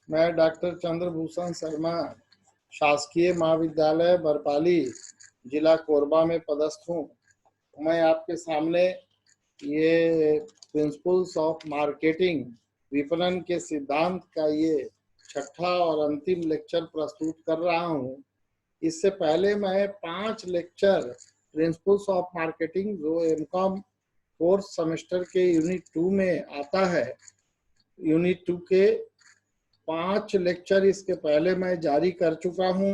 मैं डॉक्टर चंद्रभूषण शर्मा शासकीय महाविद्यालय बरपाली जिला कोरबा में पदस्थ हूँ। मैं आपके सामने ये प्रिंसिपल्स ऑफ मार्केटिंग विपणन के सिद्धांत का ये छठा और अंतिम लेक्चर प्रस्तुत कर रहा हूँ। इससे पहले मैं 5 लेक्चर प्रिंसिपल्स ऑफ मार्केटिंग जो एमकॉम कोर्स सेमेस्टर के यूनिट 2 में आता है, यूनिट 2 के 5 लेक्चर इसके पहले मैं जारी कर चुका हूं।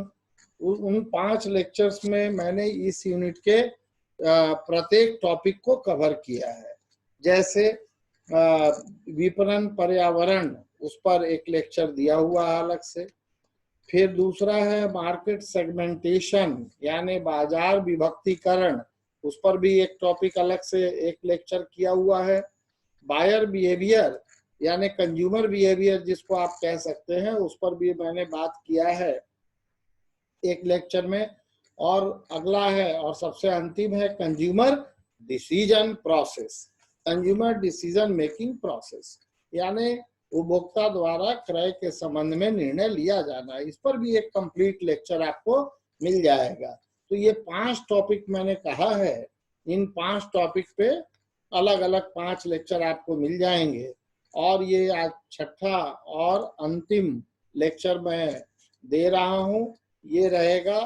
उन 5 लेक्चर्स में मैंने इस यूनिट के प्रत्येक टॉपिक को कवर किया है। जैसे विपणन पर्यावरण, उस पर एक लेक्चर दिया हुआ है अलग से। फिर दूसरा है मार्केट सेगमेंटेशन यानी बाजार विभक्तिकरण, उस पर भी एक टॉपिक अलग से एक लेक्चर किया हुआ है। बायर बिहेवियर यानी कंज्यूमर बिहेवियर जिसको आप कह सकते हैं, उस पर भी मैंने बात किया है एक लेक्चर में। और अगला है और सबसे अंतिम है consumer decision process, consumer decision making process यानी उपभोक्ता द्वारा क्रय के संबंध में निर्णय लिया जाना। इस पर भी एक कंप्लीट लेक्चर आपको मिल जाएगा। तो ये 5 टॉपिक मैंने कहा है, इन 5 टॉपिक पे अलग अलग 5 लेक्चर आपको मिल जाएंगे। और ये आज छठा और अंतिम लेक्चर मैं दे रहा हूँ। ये रहेगा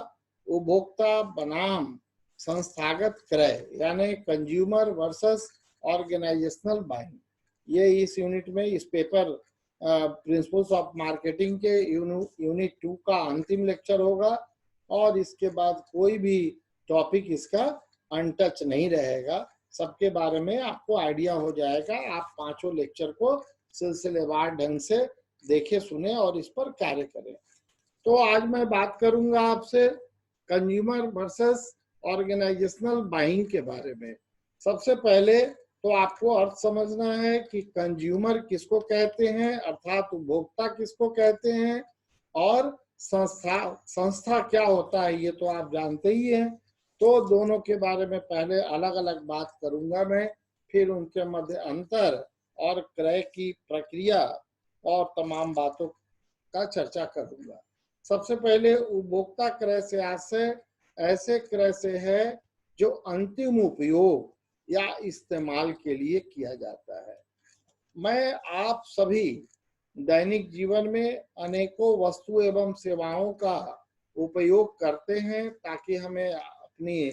उपभोक्ता बनाम संस्थागत क्रय यानी कंज्यूमर वर्सेस ऑर्गेनाइजेशनल बाइंग। ये इस यूनिट में इस पेपर प्रिंसिपल्स ऑफ मार्केटिंग के यूनिट 2 का अंतिम लेक्चर होगा। और इसके बाद कोई भी टॉपिक इसका अनटच नहीं रहेगा, सबके बारे में आपको आइडिया हो जाएगा। आप 5 लेक्चर को सिलसिलेवार ढंग से देखें, सुने और इस पर कार्य करें। तो आज मैं बात करूंगा आपसे कंज्यूमर वर्सेस ऑर्गेनाइजेशनल बाइंग के बारे में। सबसे पहले तो आपको अर्थ समझना है कि कंज्यूमर किसको कहते हैं, अर्थात उपभोक्ता किसको कहते हैं, और संस्था क्या होता है ये तो आप जानते ही हैं। तो दोनों के बारे में पहले अलग अलग बात करूंगा मैं, फिर उनके मध्य अंतर और क्रय की प्रक्रिया और तमाम बातों का चर्चा करूंगा। सबसे पहले उपभोक्ता क्रय से आशय ऐसे क्रय से है जो अंतिम उपयोग या इस्तेमाल के लिए किया जाता है। मैं आप सभी दैनिक जीवन में अनेकों वस्तु एवं सेवाओं का उपयोग करते हैं ताकि हमें अपनी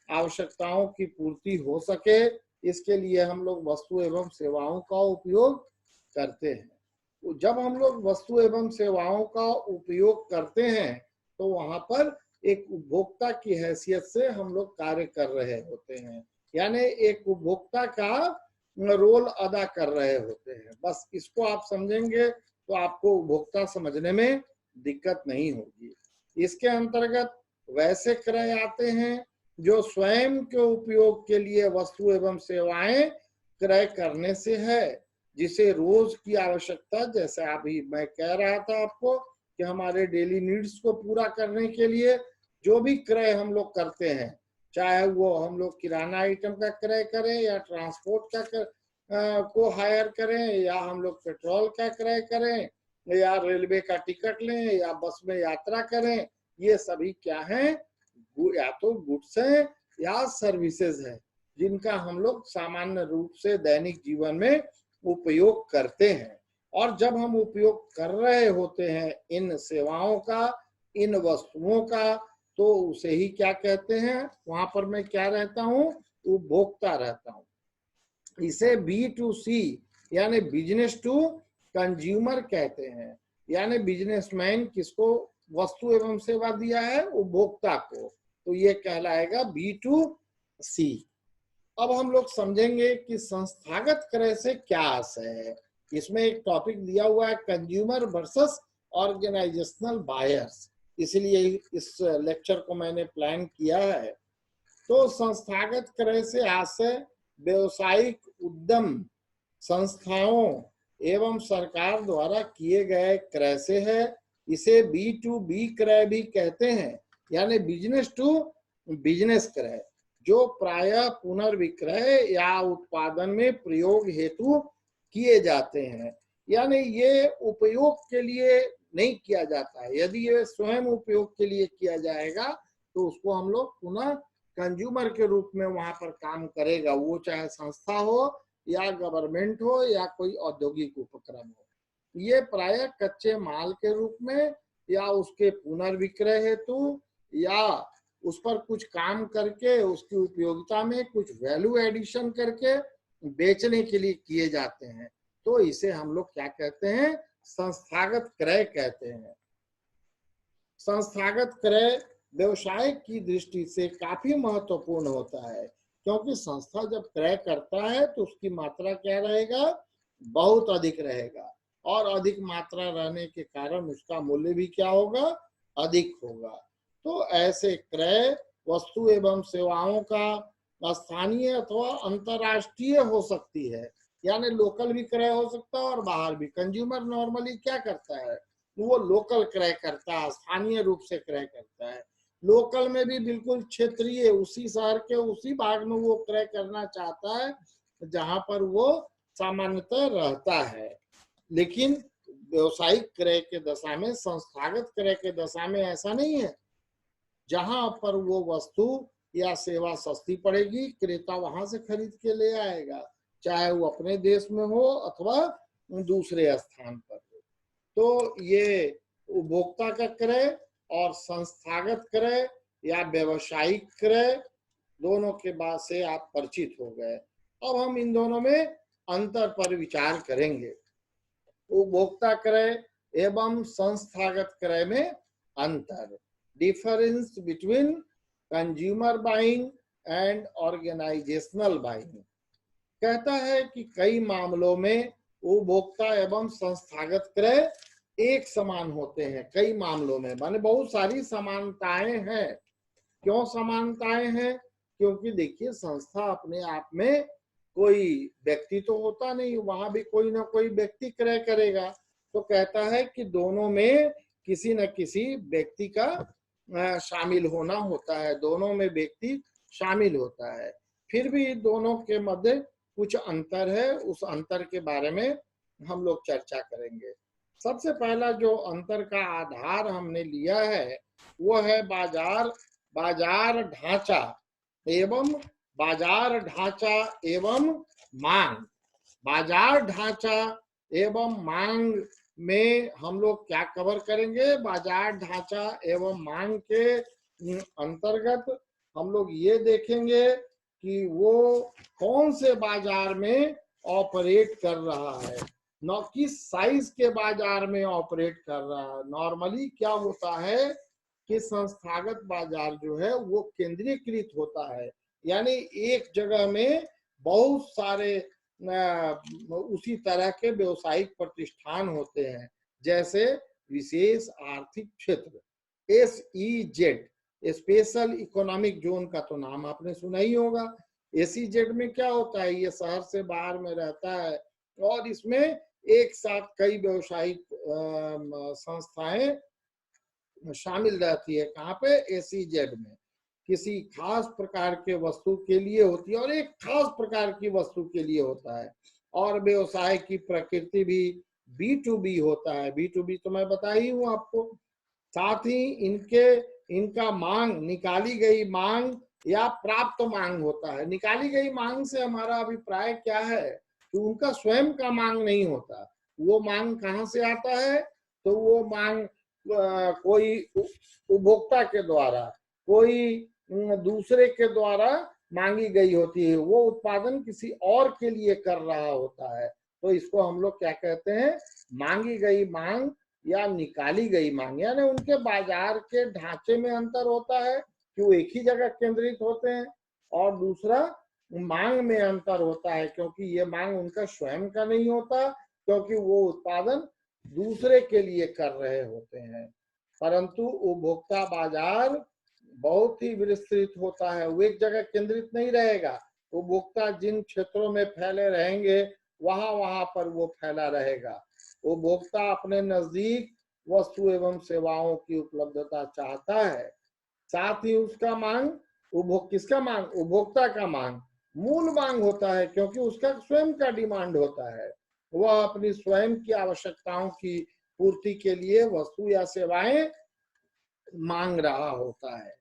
आवश्यकताओं की पूर्ति हो सके। इसके लिए हम लोग वस्तु एवं सेवाओं का उपयोग करते हैं। जब हम लोग वस्तु एवं सेवाओं का उपयोग करते हैं तो वहां पर एक उपभोक्ता की हैसियत से हम लोग कार्य कर रहे होते हैं, यानी एक उपभोक्ता का रोल अदा कर रहे होते हैं। बस इसको आप समझेंगे तो आपको उपभोक्ता समझने में दिक्कत नहीं होगी। इसके अंतर्गत वैसे क्रय आते हैं जो स्वयं के उपयोग के लिए वस्तु एवं सेवाएं क्रय करने से है, जिसे रोज की आवश्यकता, जैसे अभी मैं कह रहा था आपको कि हमारे डेली नीड्स को पूरा करने के लिए जो भी क्रय हम लोग करते हैं, चाहे वो हम लोग किराना आइटम का क्रय करें या ट्रांसपोर्ट का को हायर करें या हम लोग पेट्रोल का क्रय करें या रेलवे का टिकट लें या बस में यात्रा करें, ये सभी क्या है, या तो गुड्स है या सर्विसेज है जिनका हम लोग सामान्य रूप से दैनिक जीवन में उपयोग करते हैं। और जब हम उपयोग कर रहे होते हैं इन सेवाओं का, इन वस्तुओं का, तो उसे ही क्या कहते हैं, वहां पर मैं क्या रहता हूं, उपभोक्ता रहता हूं। इसे B2C यानी बिजनेस टू कंज्यूमर कहते हैं, यानी बिजनेसमैन किसको वस्तु एवं सेवा दिया है, उपभोक्ता को, तो ये कहलाएगा B2C। अब हम लोग समझेंगे कि संस्थागत क्रय से क्या आशय है। इसमें एक टॉपिक दिया हुआ है कंज्यूमर वर्सेस ऑर्गेनाइजेशनल बायर्स, इसलिए इस लेक्चर को मैंने प्लान किया है। तो संस्थागत क्रय से आशय व्यवसायिक उद्यम संस्थाओं एवं सरकार द्वारा किए गए क्रय से है। इसे B2B क्रय भी कहते हैं, यानी बिजनेस टू बिजनेस क्रय, जो प्रायः पुनर्विक्रय या उत्पादन में प्रयोग हेतु किए जाते हैं। यानी ये उपयोग के लिए नहीं किया जाता है। यदि ये स्वयं उपयोग के लिए किया जाएगा तो उसको हम लोग पुनः कंज्यूमर के रूप में वहां पर काम करेगा, वो चाहे संस्था हो या गवर्नमेंट हो या कोई औद्योगिक उपक्रम हो। ये प्रायः कच्चे माल के रूप में या उसके पुनर्विक्रय हेतु या उस पर कुछ काम करके उसकी उपयोगिता में कुछ वैल्यू एडिशन करके बेचने के लिए किए जाते हैं। तो इसे हम लोग क्या कहते हैं, संस्थागत क्रय कहते हैं। संस्थागत क्रय व्यवसाय की दृष्टि से काफी महत्वपूर्ण होता है, क्योंकि संस्था जब क्रय करता है तो उसकी मात्रा क्या रहेगा, बहुत अधिक रहेगा, और अधिक मात्रा रहने के कारण उसका मूल्य भी क्या होगा, अधिक होगा। तो ऐसे क्रय वस्तु एवं सेवाओं का स्थानीय अथवा अंतरराष्ट्रीय हो सकती है, यानी लोकल भी क्रय हो सकता है और बाहर भी। कंज्यूमर नॉर्मली क्या करता है, वो लोकल क्रय करता है, स्थानीय रूप से क्रय करता है। लोकल में भी बिल्कुल क्षेत्रीय, उसी शहर के उसी भाग में वो क्रय करना चाहता है जहां पर वो सामान्यतः रहता है। लेकिन व्यवसायिक क्रय के दशा में, संस्थागत क्रय के दशा में ऐसा नहीं है। जहां पर वो वस्तु या सेवा सस्ती पड़ेगी, क्रेता वहां से खरीद के ले आएगा, चाहे वो अपने देश में हो अथवा दूसरे स्थान पर हो। तो ये उपभोक्ता का क्रय और संस्थागत क्रय या व्यवसायिक क्रय दोनों के बाद से आप परिचित हो गए। अब हम इन दोनों में अंतर पर विचार करेंगे। उपभोक्ता क्रय एवं संस्थागत क्रय में अंतर, difference between consumer buying and organizational buying. कहता है कि कई मामलों में उपभोक्ता एवं संस्थागत क्रय एक समान होते हैं। कई मामलों में माने बहुत सारी समानताएं हैं। क्यों समानताएं हैं? क्योंकि देखिए, संस्था अपने आप में कोई व्यक्ति तो होता नहीं, वहां भी कोई ना कोई व्यक्ति क्रय करेगा। तो कहता है कि दोनों में किसी न किसी व्यक्ति का शामिल होना होता है, दोनों में व्यक्ति शामिल होता है। फिर भी दोनों के मध्य कुछ अंतर है, उस अंतर के बारे में हम लोग चर्चा करेंगे। सबसे पहला जो अंतर का आधार हमने लिया है वो है बाजार ढांचा एवं मांग। बाजार ढांचा एवं मांग में हम लोग क्या कवर करेंगे, बाजार ढांचा एवं मांग के अंतर्गत हम लोग ये देखेंगे कि वो कौन से बाजार में ऑपरेट कर रहा है, न किस साइज के बाजार में ऑपरेट कर रहा है। नॉर्मली क्या होता है कि संस्थागत बाजार जो है वो केंद्रीकृत होता है, यानी एक जगह में बहुत सारे उसी तरह के व्यवसायिक प्रतिष्ठान होते हैं, जैसे विशेष आर्थिक क्षेत्र, SEZ, स्पेशल इकोनॉमिक जोन का तो नाम आपने सुना ही होगा। SEZ में क्या होता है, ये शहर से बाहर में रहता है और इसमें एक साथ कई व्यवसायिक संस्थाएं शामिल रहती है। कहाँ पे, SEZ में। किसी खास प्रकार के वस्तु के लिए होती है और एक खास प्रकार की वस्तु के लिए होता है। और व्यवसाय की प्रकृति भी B2B होता है। B2B तो मैं बता ही हूँ आपको। साथ ही इनका मांग, निकाली गई मांग या प्राप्त मांग होता है। निकाली गई मांग से हमारा अभिप्राय क्या है कि उनका स्वयं का मांग नहीं होता। वो मांग कहाँ से आता है, तो वो मांग कोई उपभोक्ता के द्वारा, कोई दूसरे के द्वारा मांगी गई होती है। वो उत्पादन किसी और के लिए कर रहा होता है। तो इसको हम लोग क्या कहते हैं, मांगी गई मांग या निकाली गई मांग। यानी उनके बाजार के ढांचे में अंतर होता है कि वो एक ही जगह केंद्रित होते हैं, और दूसरा मांग में अंतर होता है क्योंकि ये मांग उनका स्वयं का नहीं होता, क्योंकि वो उत्पादन दूसरे के लिए कर रहे होते हैं। परंतु उपभोक्ता बाजार बहुत ही विस्तृत होता है, वो एक जगह केंद्रित नहीं रहेगा। उपभोक्ता जिन क्षेत्रों में फैले रहेंगे वहां पर वो फैला रहेगा। उपभोक्ता अपने नजदीक वस्तु एवं सेवाओं की उपलब्धता चाहता है। साथ ही उसका मांग, किसका मांग, उपभोक्ता का मांग मूल मांग होता है, क्योंकि उसका स्वयं का डिमांड होता है। वह अपनी स्वयं की आवश्यकताओं की पूर्ति के लिए वस्तु या सेवाएं मांग रहा होता है।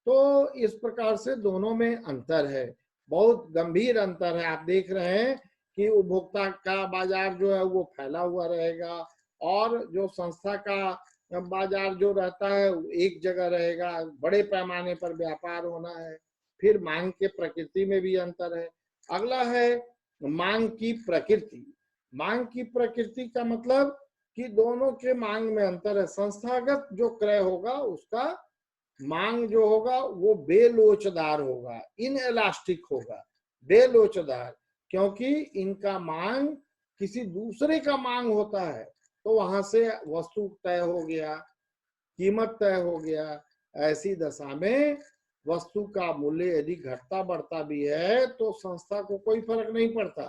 तो इस प्रकार से दोनों में अंतर है, बहुत गंभीर अंतर है। आप देख रहे हैं कि उपभोक्ता का बाजार जो है वो फैला हुआ रहेगा और जो संस्था का बाजार जो रहता है वो एक जगह रहेगा, बड़े पैमाने पर व्यापार होना है। फिर मांग के प्रकृति में भी अंतर है। अगला है मांग की प्रकृति। मांग की प्रकृति का मतलब कि दोनों के मांग में अंतर है। संस्थागत जो क्रय होगा उसका मांग जो होगा वो बेलोचदार होगा, इन इलास्टिक होगा, बेलोचदार, क्योंकि इनका मांग किसी दूसरे का मांग होता है तो वहां से वस्तु तय हो गया, कीमत तय हो गया। ऐसी दशा में वस्तु का मूल्य यदि घटता बढ़ता भी है तो संस्था को कोई फर्क नहीं पड़ता,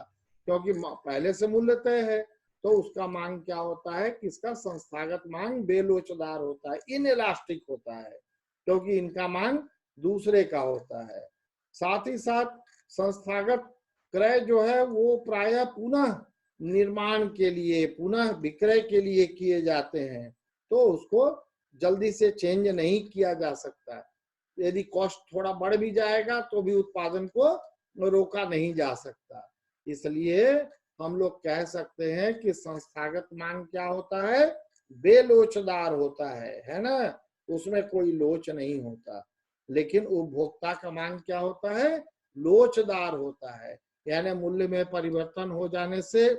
क्योंकि पहले से मूल्य तय है। तो उसका मांग क्या होता है, किसका, संस्थागत मांग बेलोचदार होता है, इन इलास्टिक होता है, क्योंकि इनका मांग दूसरे का होता है। साथ ही साथ संस्थागत क्रय जो है वो प्रायः पुनः निर्माण के लिए, पुनः विक्रय के लिए किए जाते हैं, तो उसको जल्दी से चेंज नहीं किया जा सकता। यदि कॉस्ट थोड़ा बढ़ भी जाएगा तो भी उत्पादन को रोका नहीं जा सकता। इसलिए हम लोग कह सकते हैं कि संस्थागत मांग क्या होता है, बेलोचदार होता है ना, उसमें कोई लोच नहीं होता। लेकिन उपभोक्ता का मांग क्या होता है, लोचदार होता है, यानी मूल्य में परिवर्तन हो जाने से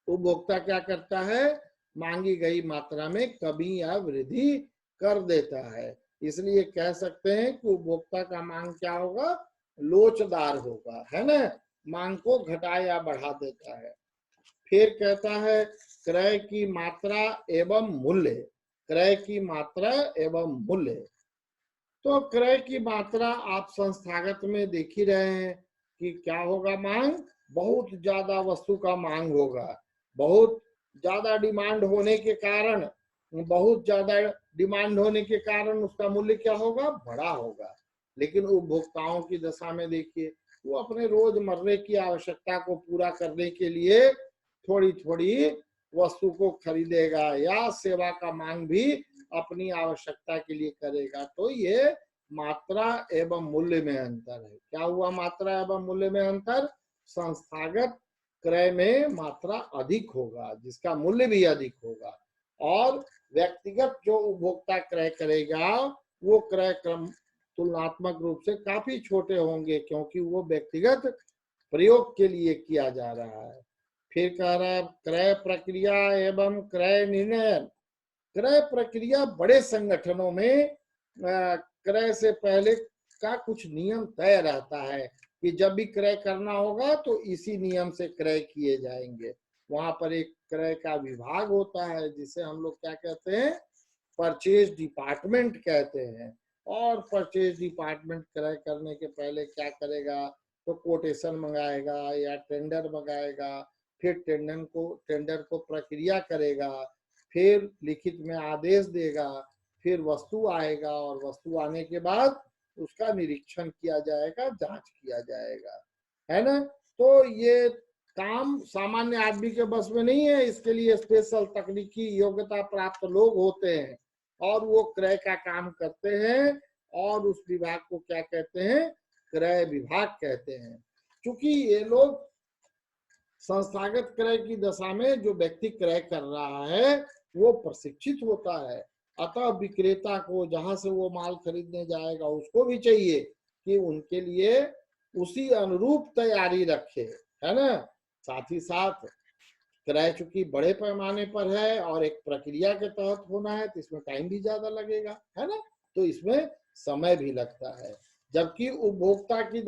उपभोक्ता क्या करता है, मांगी गई मात्रा में कमी या वृद्धि कर देता है। इसलिए कह सकते हैं कि उपभोक्ता का मांग क्या होगा, लोचदार होगा, है ना, मांग को घटा या बढ़ा देता है। फिर कहता है क्रय की मात्रा एवं मूल्य। क्रय की मात्रा एवं मूल्य, तो क्रय की मात्रा आप संस्थागत में देख ही रहे हैं कि क्या होगा, मांग, बहुत ज्यादा वस्तु का मांग होगा, बहुत ज्यादा डिमांड होने के कारण, बहुत ज्यादा डिमांड होने के कारण उसका मूल्य क्या होगा, बड़ा होगा। लेकिन उपभोक्ताओं की दशा में देखिए, वो अपने रोजमर्रे की आवश्यकता को पूरा करने के लिए थोड़ी थोड़ी वस्तु को खरीदेगा या सेवा का मांग भी अपनी आवश्यकता के लिए करेगा। तो ये मात्रा एवं मूल्य में अंतर है। क्या हुआ, मात्रा एवं मूल्य में अंतर, संस्थागत क्रय में मात्रा अधिक होगा, जिसका मूल्य भी अधिक होगा, और व्यक्तिगत जो उपभोक्ता क्रय करेगा वो क्रय क्रम तुलनात्मक रूप से काफी छोटे होंगे, क्योंकि वो व्यक्तिगत प्रयोग के लिए किया जा रहा है। फिर कह रहा है क्रय प्रक्रिया एवं क्रय निर्णय। क्रय प्रक्रिया, बड़े संगठनों में क्रय से पहले का कुछ नियम तय रहता है कि जब भी क्रय करना होगा तो इसी नियम से क्रय किए जाएंगे। वहां पर एक क्रय का विभाग होता है जिसे हम लोग क्या कहते हैं, परचेज डिपार्टमेंट कहते हैं। और परचेज डिपार्टमेंट क्रय करने के पहले क्या करेगा, तो कोटेशन मंगाएगा या टेंडर मंगाएगा, फिर टेंडर को प्रक्रिया करेगा, फिर लिखित में आदेश देगा, फिर वस्तु आएगा और वस्तु आने के बाद उसका निरीक्षण किया जाएगा, जांच किया जाएगा, है ना। तो ये काम सामान्य आदमी के बस में नहीं है, इसके लिए स्पेशल तकनीकी योग्यता प्राप्त लोग होते हैं और वो क्रय का काम करते हैं, और उस विभाग को क्या कहते हैं, क्रय विभाग कहते हैं। क्योंकि ये लोग संस्थागत क्रय की दशा में जो व्यक्ति क्रय कर रहा है वो प्रशिक्षित होता है, अतः विक्रेता को जहां से वो माल खरीदने जाएगा उसको भी चाहिए कि उनके लिए उसी अनुरूप तैयारी रखे, है ना। साथ ही साथ क्रय चूंकि बड़े पैमाने पर है और एक प्रक्रिया के तहत होना है तो इसमें टाइम भी ज्यादा लगेगा, है ना, तो इसमें समय भी लगता है। जबकि उपभोक्ता की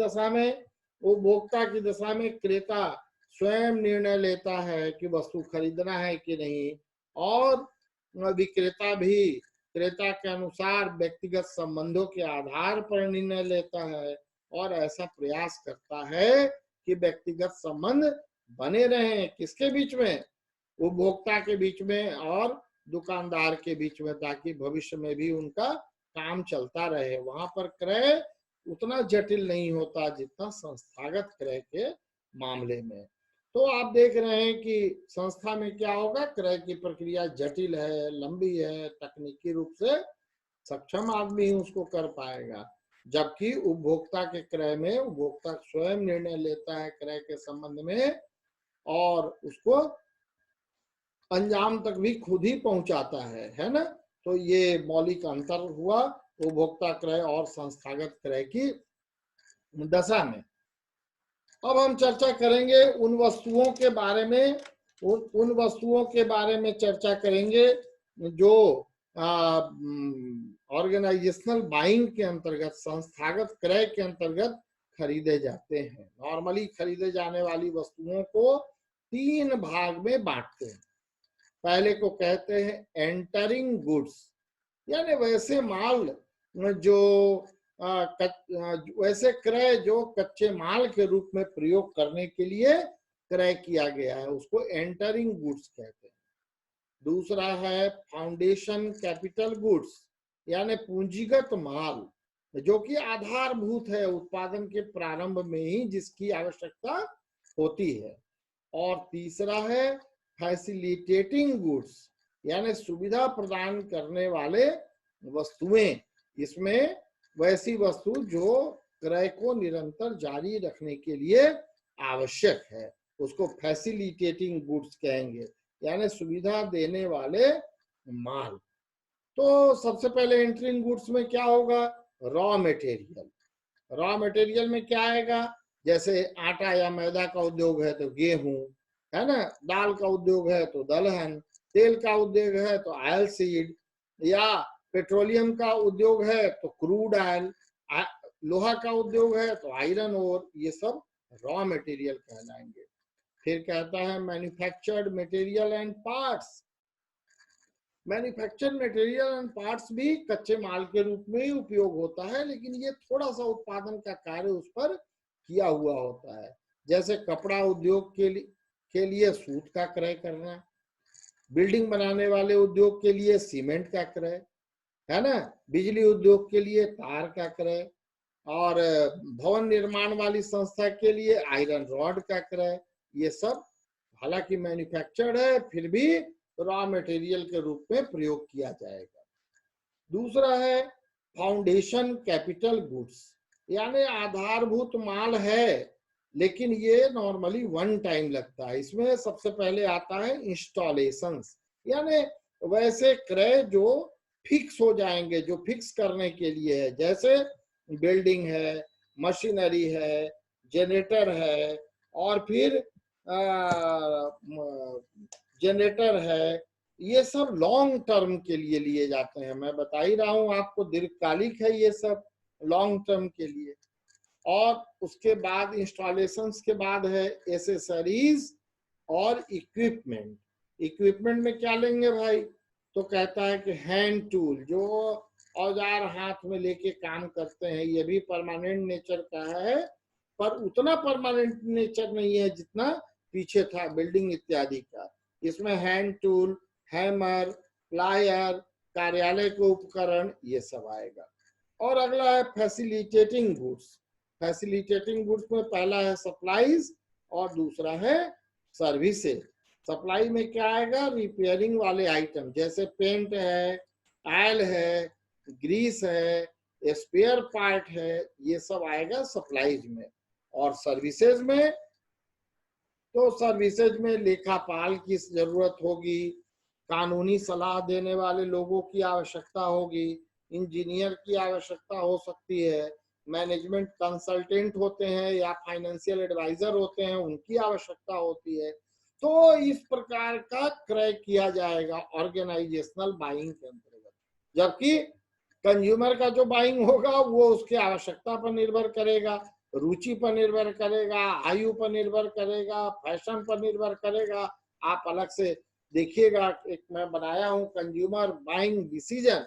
दशा में क्रेता स्वयं निर्णय लेता है कि वस्तु खरीदना है कि नहीं, और विक्रेता भी क्रेता के अनुसार व्यक्तिगत संबंधों के आधार पर निर्णय लेता है और ऐसा प्रयास करता है कि व्यक्तिगत संबंध बने रहे, किसके बीच में, उपभोक्ता के बीच में और दुकानदार के बीच में, ताकि भविष्य में भी उनका काम चलता रहे। वहां पर क्रय उतना जटिल नहीं होता जितना संस्थागत क्रय के मामले में। तो आप देख रहे हैं कि संस्था में क्या होगा, क्रय की प्रक्रिया जटिल है, लंबी है, तकनीकी रूप से सक्षम आदमी ही उसको कर पाएगा, जबकि उपभोक्ता के क्रय में उपभोक्ता स्वयं निर्णय लेता है क्रय के संबंध में और उसको अंजाम तक भी खुद ही पहुंचाता है ना। तो ये मौलिक अंतर हुआ उपभोक्ता क्रय और संस्थागत क्रय की दशा में। अब हम चर्चा करेंगे उन वस्तुओं के बारे में, उन वस्तुओं के बारे में चर्चा करेंगे जो ऑर्गेनाइजेशनल बाइंग के अंतर्गत, संस्थागत क्रय के अंतर्गत खरीदे जाते हैं। नॉर्मली खरीदे जाने वाली वस्तुओं को 3 भाग में बांटते हैं। पहले को कहते हैं एंटरिंग गुड्स, यानी वैसे माल जो वैसे क्रय जो कच्चे माल के रूप में प्रयोग करने के लिए क्रय किया गया है, उसको एंटरिंग गुड्स कहते हैं। दूसरा है फाउंडेशन कैपिटल गुड्स, यानी पूंजीगत माल जो कि आधारभूत है उत्पादन के प्रारंभ में ही जिसकी आवश्यकता होती है। और तीसरा है फैसिलिटेटिंग गुड्स, यानी सुविधा प्रदान करने वाले वस्तुएं। इसमें वैसी वस्तु जो क्रय को निरंतर जारी रखने के लिए आवश्यक है, उसको फैसिलिटेटिंग गुड्स कहेंगे, यानी सुविधा देने वाले माल। तो सबसे पहले एंटरिंग गुड्स में क्या होगा, रॉ मटेरियल। रॉ मटेरियल में क्या आएगा, जैसे आटा या मैदा का उद्योग है तो गेहूं, है ना, दाल का उद्योग है तो दलहन, तेल का उद्योग है तो ऑयल सीड, या पेट्रोलियम का उद्योग है तो क्रूड ऑयल, लोहा का उद्योग है तो आयरन ओर, ये सब रॉ मटेरियल कहलाएंगे। फिर कहता है manufactured material and parts. Manufactured material and parts भी कच्चे माल के रूप में ही उपयोग होता है, लेकिन ये थोड़ा सा उत्पादन का कार्य उस पर किया हुआ होता है। जैसे कपड़ा उद्योग के लिए सूत का क्रय करना, बिल्डिंग बनाने वाले उद्योग के लिए सीमेंट का क्रय, है ना, बिजली उद्योग के लिए तार का क्रय, और भवन निर्माण वाली संस्था के लिए आयरन रॉड का क्रय। ये सब हालांकि मैन्युफैक्चर्ड है, फिर भी रॉ मटेरियल के रूप में प्रयोग किया जाएगा। दूसरा है फाउंडेशन कैपिटल गुड्स, यानी आधारभूत माल है लेकिन ये नॉर्मली वन टाइम लगता है। इसमें सबसे पहले आता है इंस्टॉलेशंस, यानी वैसे क्रय जो फिक्स हो जाएंगे, जो फिक्स करने के लिए है, जैसे बिल्डिंग है, मशीनरी है, जनरेटर है, और फिर जनरेटर है, ये सब लॉन्ग टर्म के लिए लिए जाते हैं। मैं बता ही रहा हूं आपको, दीर्घकालिक है ये सब, लॉन्ग टर्म के लिए। और उसके बाद इंस्टॉलेशंस के बाद है एसेसरीज और इक्विपमेंट। इक्विपमेंट में क्या लेंगे भाई, तो कहता है कि हैंड टूल, जो औजार हाथ में लेके काम करते हैं, ये भी परमानेंट नेचर का है, पर उतना परमानेंट नेचर नहीं है जितना पीछे था बिल्डिंग इत्यादि का। इसमें हैंड टूल, हैमर, प्लायर, कार्यालय के उपकरण, ये सब आएगा। और अगला है फैसिलिटेटिंग गुड्स। फैसिलिटेटिंग गुड्स में पहला है सप्लाईज और दूसरा है सर्विसेज। सप्लाई में क्या आएगा, रिपेयरिंग वाले आइटम, जैसे पेंट है, ऑयल है, ग्रीस है, स्पेयर पार्ट है, ये सब आएगा सप्लाईज में। और सर्विसेज में, तो सर्विसेज में लेखापाल की जरूरत होगी, कानूनी सलाह देने वाले लोगों की आवश्यकता होगी, इंजीनियर की आवश्यकता हो सकती है, मैनेजमेंट कंसल्टेंट होते हैं या फाइनेंशियल एडवाइजर होते हैं, उनकी आवश्यकता होती है। तो इस प्रकार का क्रय किया जाएगा ऑर्गेनाइजेशनल बाइंग के अंतर्गत। जबकि कंज्यूमर का जो बाइंग होगा वो उसकी आवश्यकता पर निर्भर करेगा, रुचि पर निर्भर करेगा, आयु पर निर्भर करेगा, फैशन पर निर्भर करेगा। आप अलग से देखिएगा, एक मैं बनाया हूं कंज्यूमर बाइंग डिसीजन,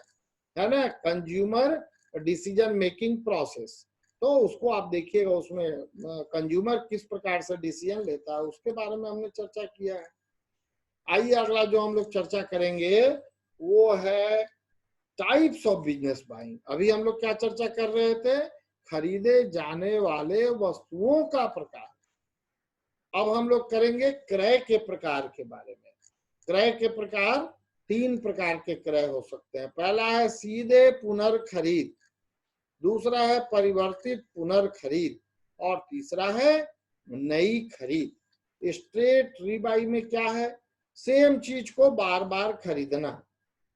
है ना, कंज्यूमर डिसीजन मेकिंग प्रोसेस, तो उसको आप देखिएगा, उसमें कंज्यूमर किस प्रकार से डिसीजन लेता है उसके बारे में हमने चर्चा किया है। आइए अगला जो हम लोग चर्चा करेंगे वो है टाइप्स ऑफ बिजनेस बाइंग। अभी हम लोग क्या चर्चा कर रहे थे, खरीदे जाने वाले वस्तुओं का प्रकार। अब हम लोग करेंगे क्रय के प्रकार के बारे में। क्रय के प्रकार, 3 प्रकार के क्रय हो सकते हैं। पहला है सीधे पुनर्खरीद, दूसरा है परिवर्तित पुनर्खरीद, और तीसरा है नई खरीद। स्ट्रेट रीबाई में क्या है? सेम चीज को बार बार खरीदना,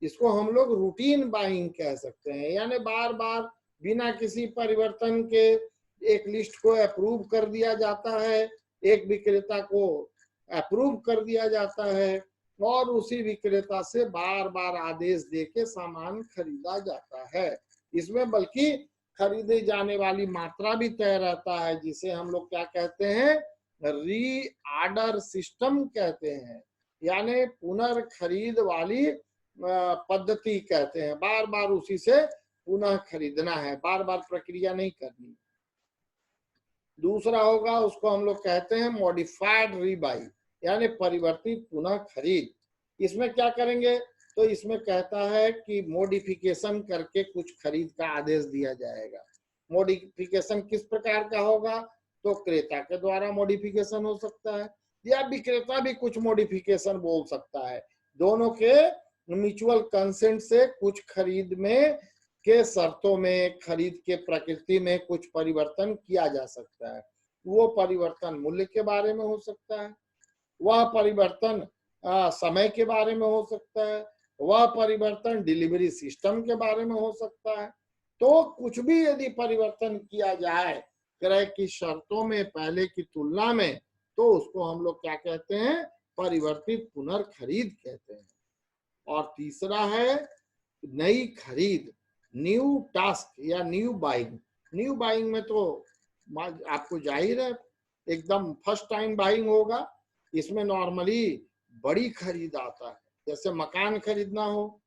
इसको हम लोग रूटीन बाइंग कह सकते हैं। यानी बार बार बिना किसी परिवर्तन के एक लिस्ट को अप्रूव कर दिया जाता है, एक विक्रेता को अप्रूव कर दिया जाता है और उसी विक्रेता से बार बार आदेश देके सामान खरीदा जाता है। इसमें बल्कि खरीदे जाने वाली मात्रा भी तय रहता है, जिसे हम लोग क्या कहते हैं? री ऑर्डर सिस्टम कहते हैं, यानी पुनर्खरीद वाली पद्धति कहते हैं। बार बार उसी से पुनः खरीदना है, बार बार प्रक्रिया नहीं करनी। दूसरा होगा, उसको हम लोग कहते हैं मॉडिफाइड रीबाई, यानी परिवर्तित पुनः खरीद। इसमें क्या करेंगे? तो इसमें कहता है कि मॉडिफिकेशन करके कुछ खरीद का आदेश दिया जाएगा। मॉडिफिकेशन किस प्रकार का होगा? तो क्रेता के द्वारा मॉडिफिकेशन हो सकता है या विक्रेता भी कुछ मॉडिफिकेशन बोल सकता है। दोनों के म्यूचुअल कंसेंट से कुछ खरीद में के शर्तों में, खरीद के प्रकृति में कुछ परिवर्तन किया जा सकता है। वो परिवर्तन मूल्य के बारे में हो सकता है, वह परिवर्तन समय के बारे में हो सकता है, वह परिवर्तन डिलीवरी सिस्टम के बारे में हो सकता है। तो कुछ भी यदि परिवर्तन किया जाए क्रय की शर्तों में पहले की तुलना में, तो उसको हम लोग क्या कहते हैं? परिवर्तित पुनर्खरीद कहते हैं। और तीसरा है नई खरीद, न्यू टास्क या न्यू बाइंग। न्यू बाइंग में तो आपको जाहिर है एकदम फर्स्ट टाइम बाइंग होगा। इसमें नॉर्मली बड़ी खरीद आता है, जैसे मकान खरीदना हो,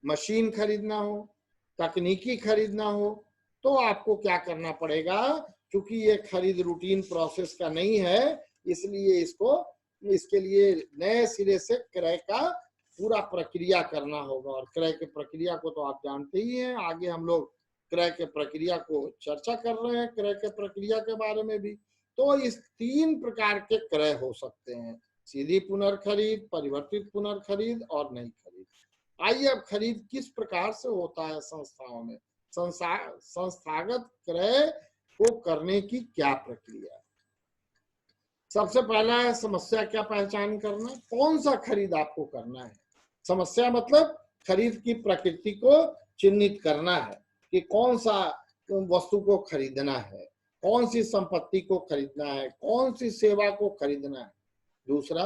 मशीन खरीदना हो, तकनीकी खरीदना हो, तो आपको क्या करना पड़ेगा? क्योंकि ये खरीद रूटीन प्रोसेस का नहीं है, इसलिए इसके लिए नए सिरे से क्रय का पूरा प्रक्रिया करना होगा। और क्रय के प्रक्रिया को तो आप जानते ही हैं, आगे हम लोग क्रय के प्रक्रिया को चर्चा कर रहे हैं, क्रय के प्रक्रिया के बारे में भी। तो इस 3 प्रकार के क्रय हो सकते हैं, सीधी पुनर्खरीद, परिवर्तित पुनर्खरीद और नई खरीद। आइए अब खरीद किस प्रकार से होता है संस्थाओं में, संस्थागत क्रय को करने की क्या प्रक्रिया है। सबसे पहला है समस्या क्या पहचान करना, कौन सा खरीद आपको करना है। समस्या मतलब खरीद की प्रकृति को चिन्हित करना है कि कौन सा वस्तु को खरीदना है, कौन सी संपत्ति को खरीदना है, कौन सी सेवा को खरीदना है। दूसरा,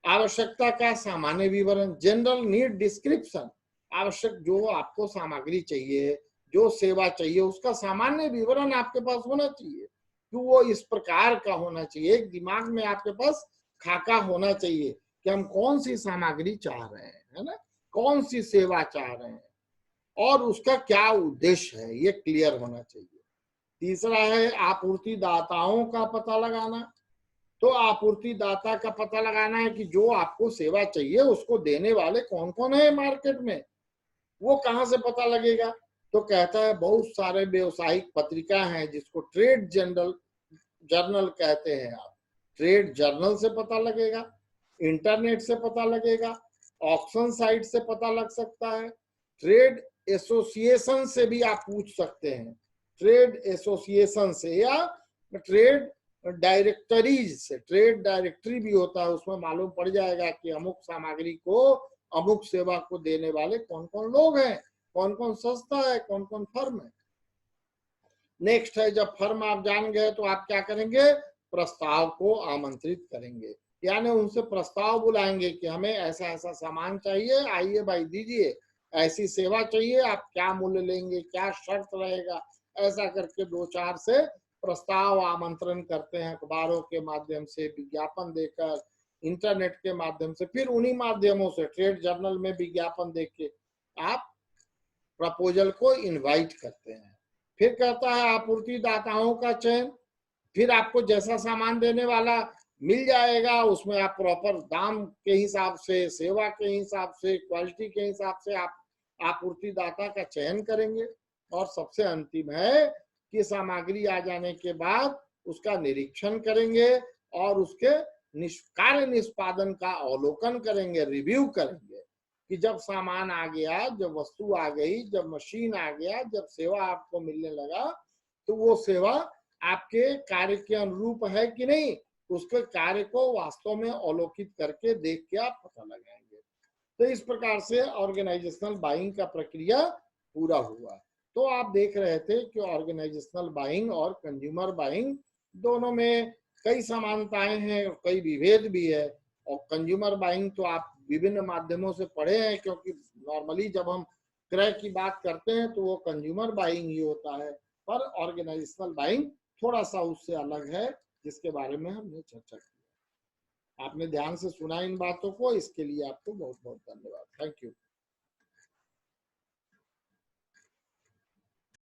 आवश्यकता का सामान्य विवरण, जनरल नीड डिस्क्रिप्शन। आवश्यक जो आपको सामग्री चाहिए, जो सेवा चाहिए, उसका सामान्य विवरण आपके पास होना चाहिए कि वो इस प्रकार का होना चाहिए। एक दिमाग में आपके पास खाका होना चाहिए कि हम कौन सी सामग्री चाह रहे हैं, है ना, कौन सी सेवा चाह रहे हैं और उसका क्या उद्देश्य है, ये क्लियर होना चाहिए। तीसरा है आपूर्ति दाताओं का पता लगाना। तो आपूर्ति दाता का पता लगाना है कि जो आपको सेवा चाहिए उसको देने वाले कौन कौन है मार्केट में। वो कहाँ से पता लगेगा? तो कहता है बहुत सारे व्यवसायिक पत्रिका हैं जिसको ट्रेड जर्नल कहते हैं। आप ट्रेड जर्नल से पता लगेगा, इंटरनेट से पता लगेगा, ऑक्शन साइट से पता लग सकता है, ट्रेड एसोसिएशन से भी आप पूछ सकते हैं, ट्रेड एसोसिएशन से या ट्रेड डायरेक्टरीज से। ट्रेड डायरेक्टरी भी होता है, उसमें मालूम पड़ जाएगा कि अमुक सामग्री को, अमुक सेवा को देने वाले कौन कौन लोग हैं, कौन कौन संस्था है, कौन कौन फर्म है। नेक्स्ट है, जब फर्म आप जान गए तो आप क्या करेंगे? प्रस्ताव को आमंत्रित करेंगे, यानी उनसे प्रस्ताव बुलाएंगे कि हमें ऐसा ऐसा सामान चाहिए, आइए भाई दीजिए, ऐसी सेवा चाहिए, आप क्या मूल्य लेंगे, क्या शर्त रहेगा। ऐसा करके 2-4 से प्रस्ताव आमंत्रण करते हैं, अखबारों के माध्यम से, विज्ञापन देकर, इंटरनेट के माध्यम से, फिर उन्हीं माध्यमों से ट्रेड जर्नल में विज्ञापन देके आप प्रपोजल को इनवाइट करते हैं। फिर कहता है आपूर्ति दाताओं का चयन। फिर आपको जैसा सामान देने वाला मिल जाएगा, उसमें आप प्रॉपर दाम के हिसाब से, सेवा के हिसाब से, क्वालिटी के हिसाब से आप आपूर्ति दाता का चयन करेंगे। और सबसे अंतिम है कि सामग्री आ जाने के बाद उसका निरीक्षण करेंगे, और उसके कार्य निष्पादन का अवलोकन करेंगे, रिव्यू करेंगे कि जब सामान आ गया, जब वस्तु आ गई, जब मशीन आ गया, जब सेवा आपको मिलने लगा, तो वो सेवा आपके कार्य के अनुरूप है कि नहीं, उसके कार्य को वास्तव में अवलोकित करके देख के आप पता लगाएंगे। तो इस प्रकार से ऑर्गेनाइजेशनल बाइंग का प्रक्रिया पूरा हुआ। तो आप देख रहे थे कि ऑर्गेनाइजेशनल बाइंग और कंज्यूमर बाइंग दोनों में कई समानताएं हैं और कई विभेद भी है। और कंज्यूमर बाइंग तो आप विभिन्न माध्यमों से पढ़े हैं, क्योंकि नॉर्मली जब हम क्रय की बात करते हैं तो वो कंज्यूमर बाइंग ही होता है, पर ऑर्गेनाइजेशनल बाइंग थोड़ा सा उससे अलग है, जिसके बारे में हमने चर्चा की। आपने ध्यान से सुना इन बातों को, इसके लिए आपको बहुत बहुत धन्यवाद। Thank you.